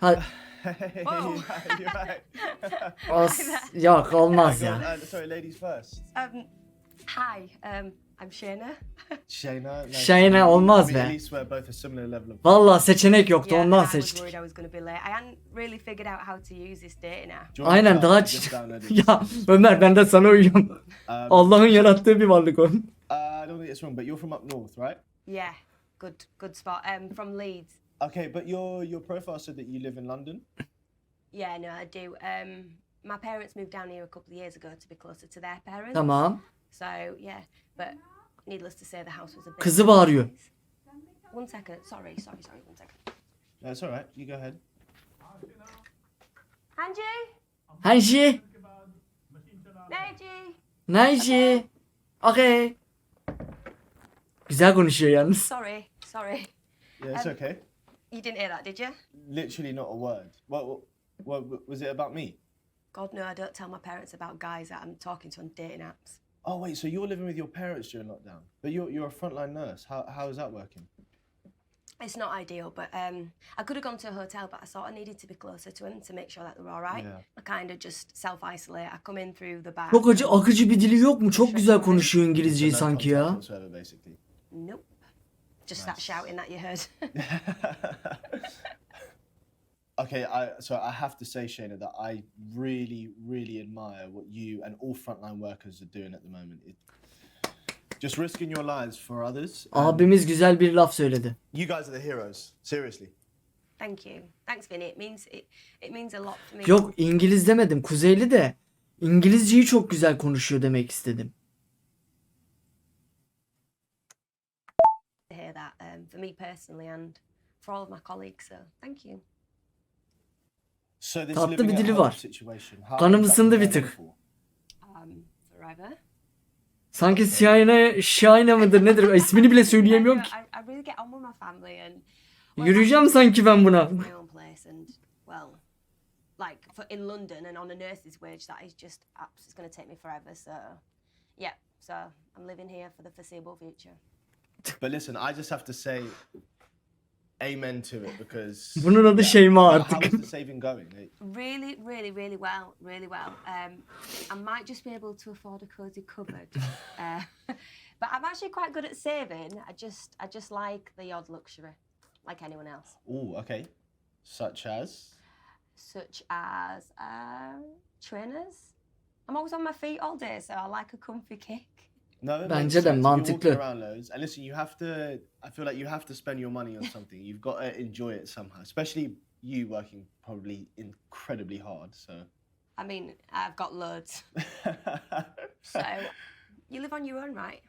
Ha, Hey, Oh. you're right. yok olmaz Go on, ya. sorry, ladies first. Hi, I'm Shayna. Shayna. Nice Shayna to meet you. olmaz I mean, be. at least we're both a similar level of. Vallahi seçenek yoktu Yeah, ondan and I was seçtik. worried I was going to be late. I hadn't really figured out how to use this dating app. Do you want Aynen to daha just download it? ya Ömer ben de sana uyuyorum. Allah'ın yarattığı bir varlık o. I don't think it's wrong, but you're from up north, right? Yeah, good spot. From Leeds. Okay, but your profile said that you live in London. Yeah, no, I do. My parents moved down here a couple of years ago to be closer to their parents. Tamam. So yeah, but needless to say, the house was a bit. Kızı bağırıyor. One second. Sorry. 1 second. No, it's all right. You go ahead. Angie, Hanji. Neji. Naiji. Okay. Güzel konuşuyor yalnız. Sorry. Yeah, it's okay. You didn't hear that, did you? Literally not a word. What was it about me? God, no, I don't tell my parents about guys that I'm talking to on dating apps. Oh wait, so you're living with your parents during lockdown, but you're a frontline nurse. How is that working? It's not ideal, but I could have gone to a hotel, but I thought I needed to be closer to them to make sure that they were all right. Yeah. I kind of just self-isolate. I come in through the back. Çok akıcı bir dili yok mu? Çok güzel konuşuyor İngilizceyi So no sanki contact ya. whatsoever, basically. Nope. Just that shouting that you heard. Okay, so I have to say, Shayna, that I really admire what you and all frontline workers are doing at the moment. Just risking your lives for others. Abimiz güzel bir laf söyledi. You guys are the heroes. Seriously. Thank you. Thanks, Vinny. It means a lot to me. Yok İngiliz demedim. Kuzeyli de İngilizceyi çok güzel konuşuyor demek istedim. To hear that for me personally and for all of my colleagues. So thank you. So this Tatlı living bir at dili home var. situation, how Kanım long has that ısındı been bir going tık. for? Forever. Sanki Şahine mıdır nedir? İsmini bile söyleyemiyorum ki. I really get on with my family and. Yürüyeceğim sanki ben buna. My own place and well, like in London and on a nurse's wage, that is just it's going to take me forever. So yeah, so I'm living here for the foreseeable future. But listen, I just have to say amen to it because Bunun adı Şeyma How artık. is the saving going? Really well. I might just be able to afford a cozy cupboard, but I'm actually quite good at saving. I just like the odd luxury, like anyone else. Oh, okay. Such as? Trainers. I'm always on my feet all day, so I like a comfy kick. No, it makes Bence de sense. You're walking mantıklı. around loads. And listen, I feel like you have to spend your money on something. You've got to enjoy it somehow, especially you working probably incredibly hard, so. I mean, I've got loads. So, you live on your own, right?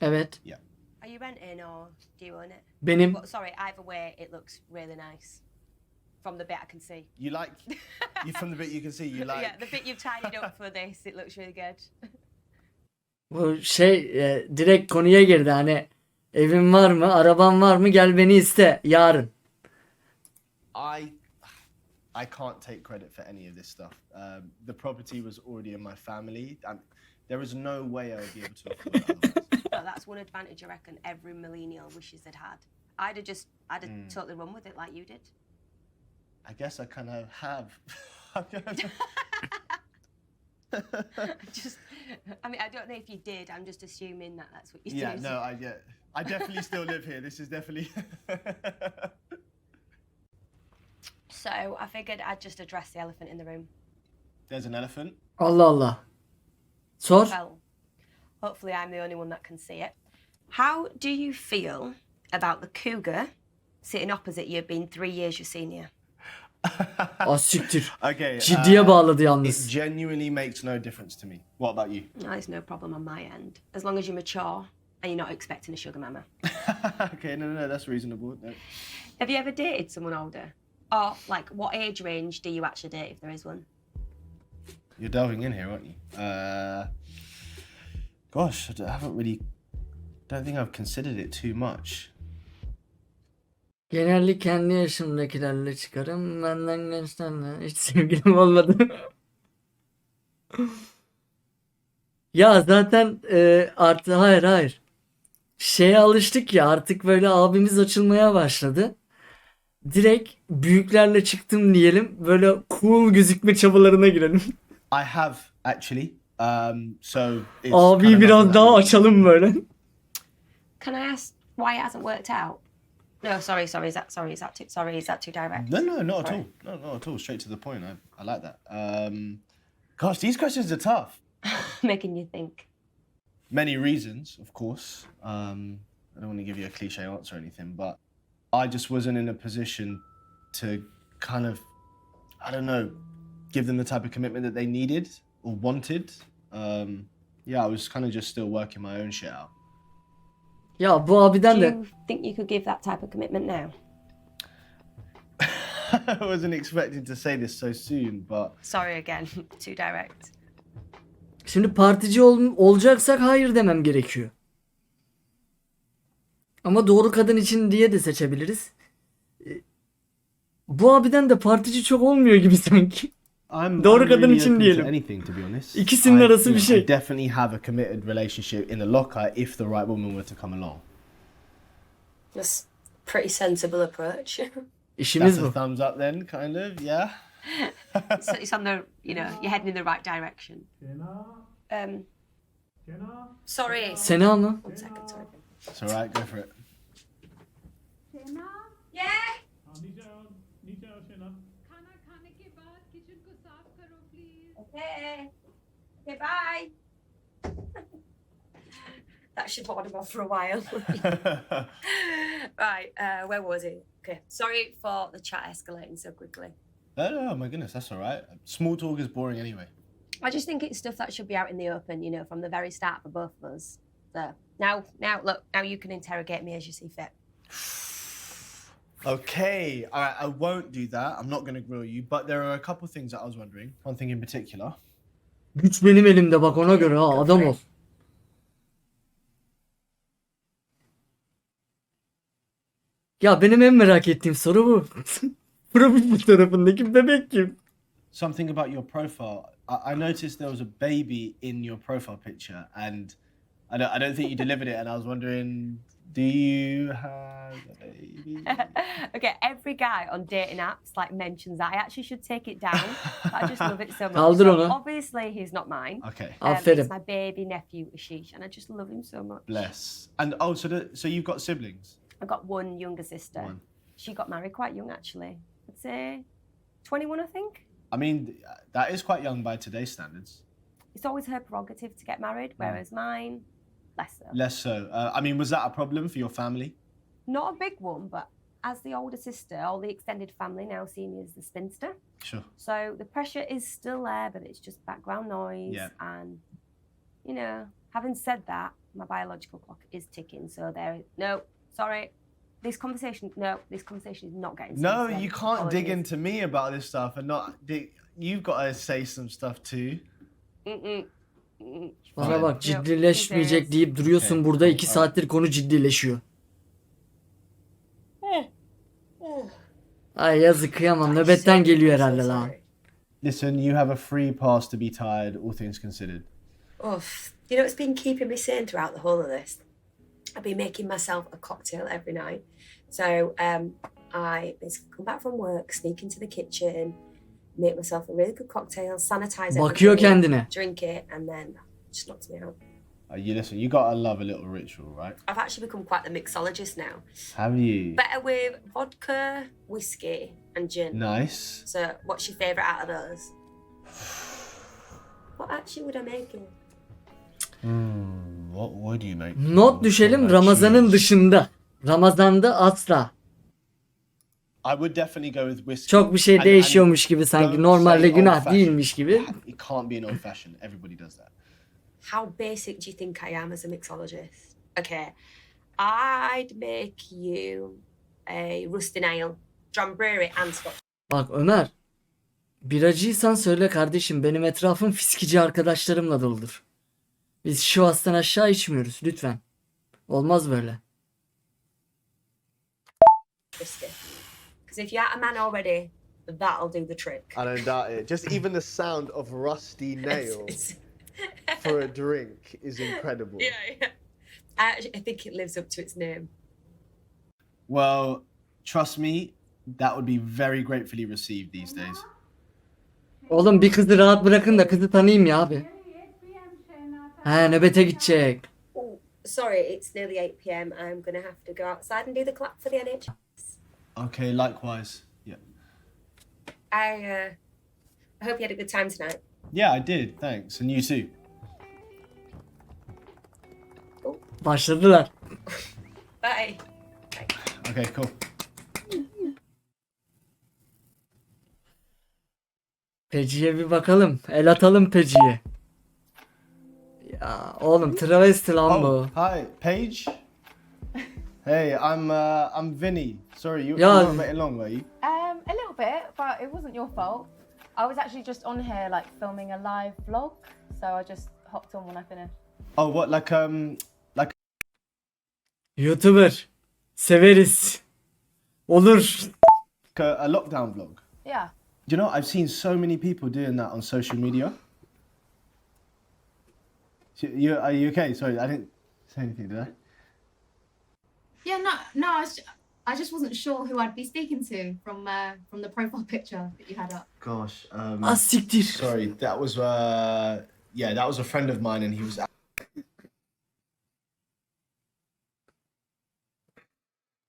Evet. Are you renting or do you own it? Benim. But sorry, either way, it looks really nice. From the bit I can see. From the bit you can see, you like. Yeah, the bit you've tidied up for this, it looks really good. Bu direkt konuya girdi hani evin var mı, araban var mı, gel beni iste yarın. I can't take credit for any of this stuff. The property was already in my family, and there is no way I would be able to afford it otherwise. Well, that's one advantage I reckon every millennial wishes they'd had. I'd have totally run with it like you did. I guess I kind of have. I mean, I don't know if you did. I'm just assuming that that's what you Yeah, did. no, I definitely still live here. This is definitely. So I figured I'd just address the elephant in the room. There's an elephant. Allah Allah. Sor. Well, hopefully I'm the only one that can see it. How do you feel about the cougar sitting opposite you being 3 years your senior? Siktir. Okay. Ciddiye bağladı It yalnız. genuinely makes no difference to me. What about you? There's no problem on my end. As long as you're mature and you're not expecting a sugar mama. Okay, no, that's reasonable. No. Have you ever dated someone older? Or, like, what age range do you actually date if there is one? You're delving in here, aren't you? Gosh, don't think I've considered it too much. Genellikle kendi yaşımdakilerle çıkarım. Benden gençlerle hiç sevgilim olmadı. Ya zaten artık hayır. Şeye alıştık ya artık böyle abimiz açılmaya başladı. direkt büyüklerle çıktım diyelim. Böyle cool gözükme çabalarına girelim. I have actually. So it's Abi kind of biraz nothing daha that we- açalım böyle. Can I ask why it hasn't worked out? No, sorry. Is that too direct? No, not at Sorry. all. No, not at all. Straight to the point. I like that. Gosh, these questions are tough. Making you think. Many reasons, of course. I don't want to give you a cliche answer or anything, but I just wasn't in a position to kind of, I don't know, give them the type of commitment that they needed or wanted. Yeah, I was kind of just still working my own shit out. Ya bu abiden Do de you think you could give that type of commitment now? I wasn't expecting to say this so soon, but Sorry again, too direct. şimdi partici olacaksak hayır demem gerekiyor. Ama doğru kadın için diye de seçebiliriz. Bu abiden de partici çok olmuyor gibi sanki. Doğru kadın için open to diyelim. anything, to be honest. İkisinin arası bir şey. I definitely have a committed relationship in the locker if the right woman were to come along. That's a pretty sensible approach. İşimiz That's a bu. thumbs up then, kind of, yeah. So it's on the, you're heading in the right direction. Um, Sorry. Sena mı? One second, sorry. It's alright, go for it. yeah. खाना खाने के बाद किचन को साफ करो please Okay, bye. That should hold him off for a while. Right, where was he? Okay, sorry for the chat escalating so quickly. Oh my goodness, that's alright. Small talk is boring anyway. I just think it's stuff that should be out in the open, from the very start for both of us. So now, look, now you can interrogate me as you see fit. Okay, alright, I won't do that. I'm not going to grill you, but there are a couple things that I was wondering. One thing in particular. Güç benim elimde bak ona göre ha adam ol. Ya benim en merak ettiğim soru bu. Profil fotoğrafındaki bebek kim? Something about your profile. I noticed there was a baby in your profile picture, and I don't think you delivered it. And I was wondering, do you have a baby? Okay, every guy on dating apps mentions that. I actually should take it down. But I just love it so much. Kaldır So, onu. obviously, he's not mine. Okay, Aferin. It's my baby nephew Ashish, and I just love him so much. bless. And so you've got siblings? I've got one younger sister. One. She got married quite young, actually. I'd say 21, I think. I mean, that is quite young by today's standards. It's always her prerogative to get married, whereas mine, less so. Less so. I mean, was that a problem for your family? Not a big one, but as the older sister, all the extended family now see me as the spinster. Sure. So the pressure is still there, but it's just background noise. Yeah. And, having said that, my biological clock is ticking. So this conversation is not getting No, sense you then. can't dig Apologies. into me about this stuff and not. You've got to say some stuff too. Mm-mm. Mm-mm. Bana bak Yok, ciddileşmeyecek biz deyip duruyorsun Okay. burada 2 saattir konu ciddileşiyor. Ay yazık kıyamam nöbetten geliyor herhalde lan. Listen, you have a free pass to be tired, all things considered. Oof. You know, it's been keeping me sane throughout the whole of this. I've been making myself a cocktail every night. So I basically come back from work, sneak into the kitchen, make myself a really good cocktail, sanitize Bakıyor everything, kendine. drink it, and then it just knocks me out. You gotta love a little ritual, right? I've actually become quite the mixologist now. Have you? Better with vodka, whiskey, and gin. Nice. So, what's your favourite out of those? What actually would I make it? What would you make? Not düşelim Ramazan'ın dışında. Ramazan'da asla. I would definitely go with whiskey. Çok bir şey And- değişiyormuş gibi sanki don't normalde say günah old-fashioned. değilmiş gibi. It can't be an old fashioned. Everybody does that. How basic do you think I am as a mixologist? Okay, I'd make you a rusty nail, drum brewery, and Scotch. Bak Ömer. Biracıysan söyle kardeşim benim etrafım fiskici arkadaşlarımla doludur. Biz şu astan aşağı içmiyoruz lütfen. Olmaz böyle. Whiskey. Because if you're a man already, that'll do the trick. I don't doubt it. Just even the sound of rusty nail It's- for a drink is incredible. yeah. I think it lives up to its name. Well, trust me, that would be very gratefully received these days. Oğlum bir kızı rahat bırakın da kızı tanıyayım ya abi. He nöbete gidecek. Oh, sorry, it's nearly 8 p.m. I'm gonna have to go outside and do the clap for the NHS. Okay, likewise. Yeah. I hope you had a good time tonight. Yeah, I did. Thanks, and you too. Başladılar. Bye. Okay, cool. Peci'ye bir bakalım. El atalım Peci'ye. Ya oğlum travesti lan bu. Oh, hi, Paige. Hey, I'm Vinny. Sorry, you Yeah. weren't waiting long, were you? A little bit, but it wasn't your fault. I was actually just on here like filming a live vlog, so I just hopped on when I finished. Oh, what, like YouTuber. Severiz. Olur. a lockdown vlog? Yeah. You know, I've seen so many people doing that on social media. Are you okay? Sorry, I didn't say anything, did I? Yeah, no, I just wasn't sure who I'd be speaking to from the profile picture that you had up. Gosh, Az siktir. sorry, that was that was a friend of mine, and he was.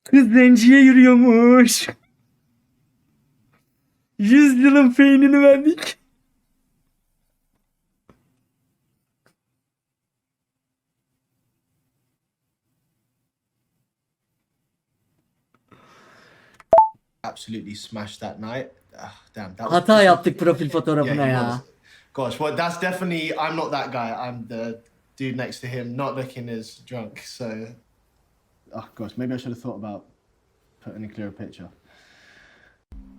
Kız zenciye yürüyormuş. 100 yılın feynini verdik. Absolutely smashed that night. Damn, that was. Hata yaptık profil fotoğrafına he ya. was. Gosh, well, that's definitely. I'm not that guy. I'm the dude next to him, not looking as drunk. So, oh gosh, maybe I should have thought about putting a clearer picture.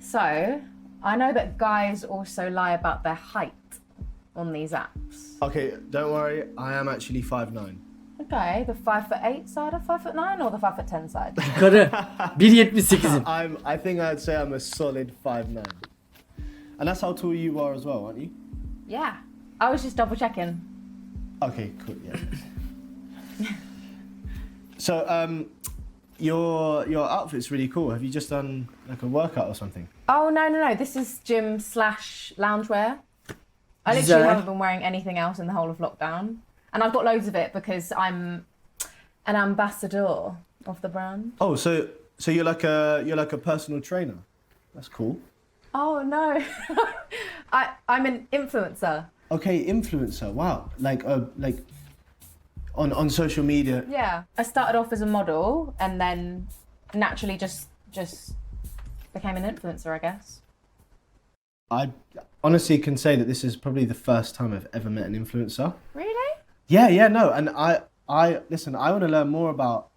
So, I know that guys also lie about their height on these apps. Okay, don't worry. I am actually 5'9". Okay, the 5'8" side of 5'9" or the 5'10" side? Yukarı. 1.78'im. I think I'd say I'm a solid 5'9". And that's how tall you are as well, aren't you? Yeah. I was just double checking. Okay, cool. Yeah. So, your outfit's really cool. Have you just done like a workout or something? Oh, no. This is gym / loungewear. I literally Güzel. haven't been wearing anything else in the whole of lockdown. And I've got loads of it because I'm an ambassador of the brand. Oh, so you're like a personal trainer. That's cool. Oh, no. I'm an influencer. Okay, influencer. Wow. Like on social media. Yeah. I started off as a model and then naturally just became an influencer, I guess. I honestly can say that this is probably the first time I've ever met an influencer. Really? Yeah, no. And I listen, I want to learn more about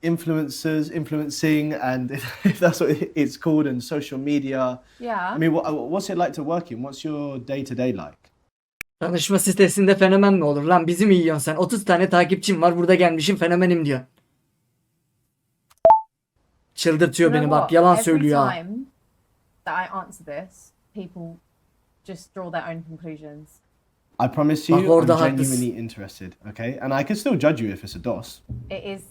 influencers, influencing, and if that's what it's called, and social media. Yeah. I mean, what's it like to work in? What's your day-to-day like? Tanışma sitesinde fenomen mi olur lan? Bizi mi yiyorsun sen? 30 tane takipçim var, burada gelmişim fenomenim diyor. Çıldırtıyor You know beni bak, what? yalan Every söylüyor. time that I answer this, people just draw their own conclusions. I promise you, Bak orada I'm haklısın. genuinely interested, okay? And I can still judge you if it's a DOS. It is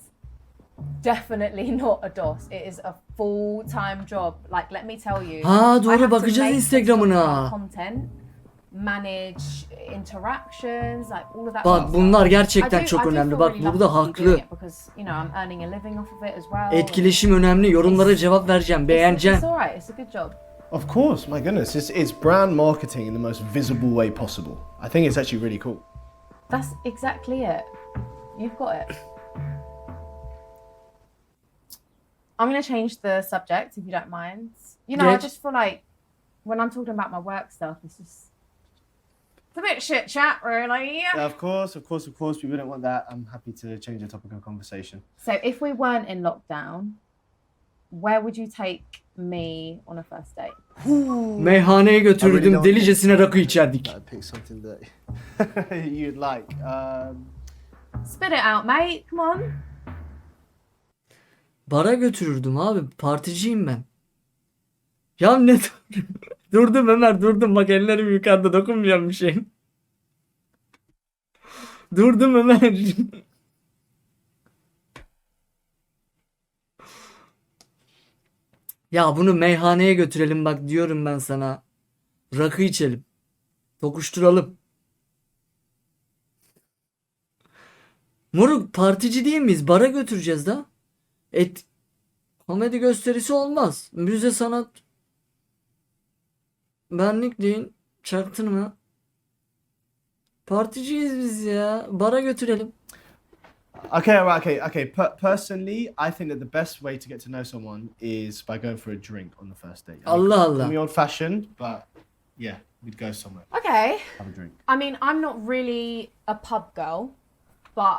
definitely not a DOS. It is a full-time job. Like, let me tell you. Ha, I doğru, have to bakacağız make Instagram'ına. content, manage interactions, like all of that. Bak, sort of bunlar stuff. gerçekten I çok feel önemli. really Bak, lucky burada to be haklı. doing it because, you know, I'm earning a living off of it as well. Etkileşim önemli. Yorumlara cevap vereceğim. It's Beğeneceksin. alright. It's a good job. Of course, my goodness, it's brand marketing in the most visible way possible. I think it's actually really cool. That's exactly it. You've got it. I'm going to change the subject if you don't mind. You know, I Geç. just feel like when I'm talking about my work stuff, it's a bit shit chat, really. Yeah, of course, we wouldn't want that. I'm happy to change the topic of conversation. So if we weren't in lockdown, where would you take me on a first date? Meyhaneye I really götürdüm. don't- Delicesine rakı içerdik. I'd pick something that you'd like. Spit it out, mate. Come on. Bara götürürdüm abi. Particiyim ben. Ya ne durdum Ömer, durdum. Bak ellerim yukarıda, dokunmuyorum bir şey. Durdum Ömer. Ya bunu meyhaneye götürelim bak diyorum ben sana. Rakı içelim. Tokuşturalım. Moruk partici değil miyiz? Bara götüreceğiz da. Komedi gösterisi olmaz. Müze sanat. Benlik deyin. Çaktırma. Particiyiz biz ya. Bara götürelim. Okay. Personally, I think that the best way to get to know someone is by going for a drink on the first date. Allah Call Allah. me old-fashioned, but yeah, we'd go somewhere, Okay. have a drink. I mean, I'm not really a pub girl, but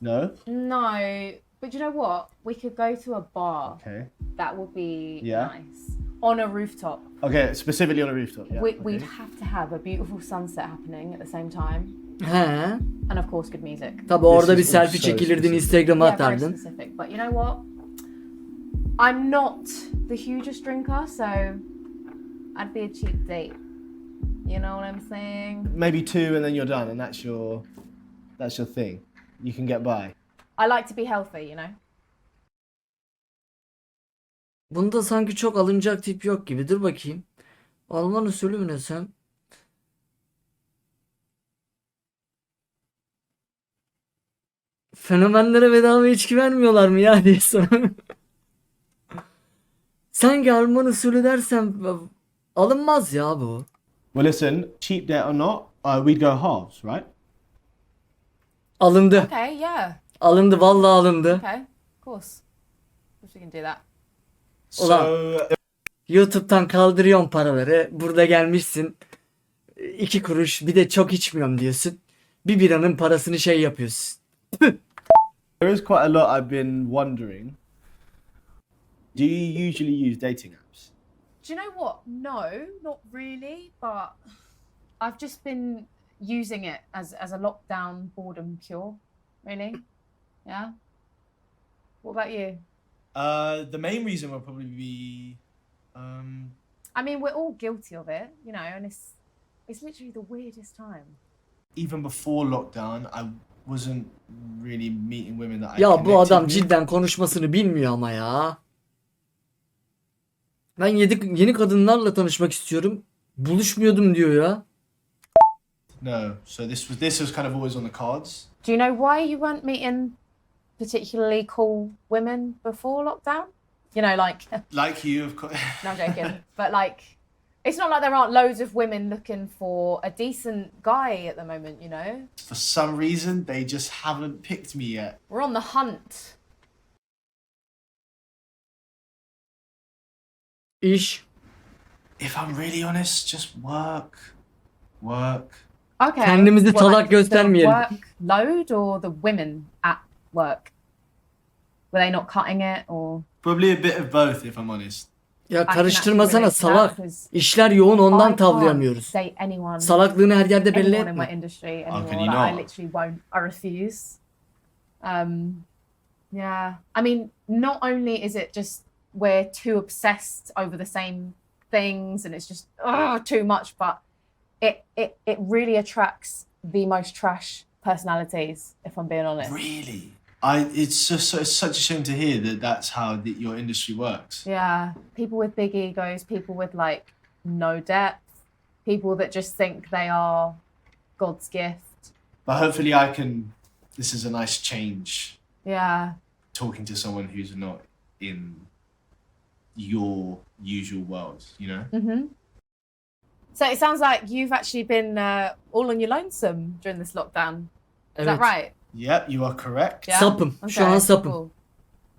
No? no. But you know what? We could go to a bar. Okay. That would be Yeah. nice. On a rooftop. Okay, specifically on a rooftop. Yeah. We'd okay. have to have a beautiful sunset happening at the same time. He. And of course, good music. Tabi orada bir is selfie also çekilirdin, specific. Instagram'a Yeah, very atardın. specific. But you know what? I'm not the hugest drinker, so I'd be a cheap date. You know what I'm saying? Maybe two, and then you're done, and that's your thing. You can get by. I like to be healthy, you know? Bunda sanki çok alınacak tip yok gibi. Dur bakayım. Alman usulü mü ne sen? Fenomenlere bedava içki vermiyorlar mı ya diye soruyorum. Sanki Alman usulü dersem alınmaz ya bu. Well, listen, cheap date or not, we'd go halves, right? Alındı. Okay, yeah. Alındı, vallahi alındı. Okay, of course. Of course we can do that. Ulan. YouTube'dan kaldırıyorsun paraları. Burada gelmişsin. 2 kuruş bir de çok içmiyorum diyorsun. Bir biranın parasını şey yapıyorsun. There is quite a lot I've been wondering. Do you usually use dating apps? Do you know what? No, not really, but I've just been using it as a lockdown boredom cure, really. Yeah. What about you? The main reason will probably be, I mean, we're all guilty of it, you know, and it's literally the weirdest time. even before lockdown, I wasn't really meeting women that I Ya bu connected adam with. cidden konuşmasını bilmiyor ama ya. Ben yeni kadınlarla tanışmak istiyorum. Buluşmuyordum diyor ya. No, so this was kind of always on the cards. Do you know why you weren't meeting particularly cool women before lockdown? You know, like, Like you, of course. no, I'm joking, but like, it's not like there aren't loads of women looking for a decent guy at the moment, you know? For some reason, they just haven't picked me yet. We're on the hunt. İş. If I'm really honest, just work. Okay. Kendimizi Well, salak like, göstermeyelim. The workload or the women at work? Were they not cutting it or? Probably a bit of both, if I'm honest. Ya can karıştırmasana actually relate to that salak. 'cause İşler yoğun ondan I tavlayamıyoruz. can't date anyone. Salaklığını her yerde belli anyone in my etme. industry How anymore. can you Like, I not? literally won't. I refuse. Yeah. I mean, not only is it just we're too obsessed over the same things and it's just too much, but it really attracts the most trash personalities, if I'm being honest. Really? It's such a shame to hear that that's how your industry works. Yeah. People with big egos, people with like no depth, people that just think they are God's gift. But hopefully this is a nice change, Yeah. talking to someone who's not in your usual world, you know? Mm-hmm. So it sounds like you've actually been all on your lonesome during this lockdown. Is Evet. that right? Yep, you are correct. Yeah? Sapım. Şu an sapım. Cool.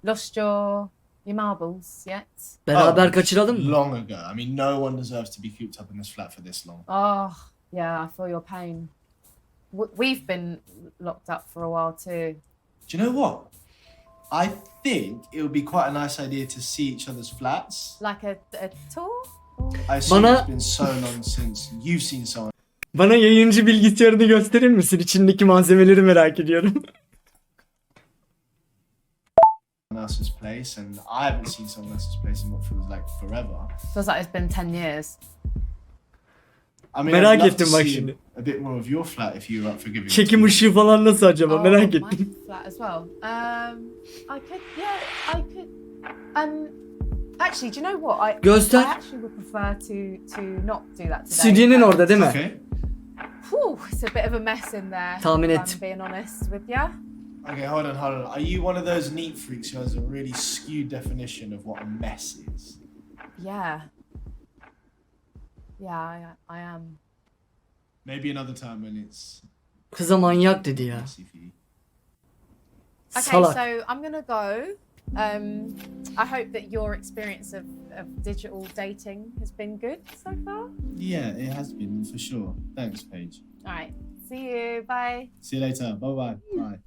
Lost your marbles yet? Beraber Oh, kaçıralım mı? Long ago. I mean, no one deserves to be cooped up in this flat for this long. Oh, yeah, I feel your pain. We've been locked up for a while too. Do you know what? I think it would be quite a nice idea to see each other's flats. Like a tour? I assume Bana- it's been so long since you've seen someone Bana yayıncı bilgisayarını gösterir misin? İçindeki malzemeleri merak ediyorum. else's place, and I haven't seen someone else's place in what feels like forever. Feels like it's been 10 years. I mean, Merak I'd love to ettim bak see şimdi. a bit more of your flat if you were up for giving. Çekim ışığı falan nasıl acaba? Merak my ettim. flat as well. I could, yeah, I could. Actually, do you know what? I Göster. actually would prefer to not do that today. Südyenin orada değil mi? Okay. Whew, it's a bit of a mess in there. Tahmin if ettim. I'm being honest with you. Okay, hold on. Are you one of those neat freaks who has a really skewed definition of what a mess is? Yeah. Yeah, I am. Maybe another time when it's Kıza manyak dedi ya. messy for you. Okay, Salak. so I'm gonna go. I hope that your experience of digital dating has been good so far. Yeah, it has been for sure. Thanks, Paige. All right. See you. Bye. See you later. Bye-bye. Bye.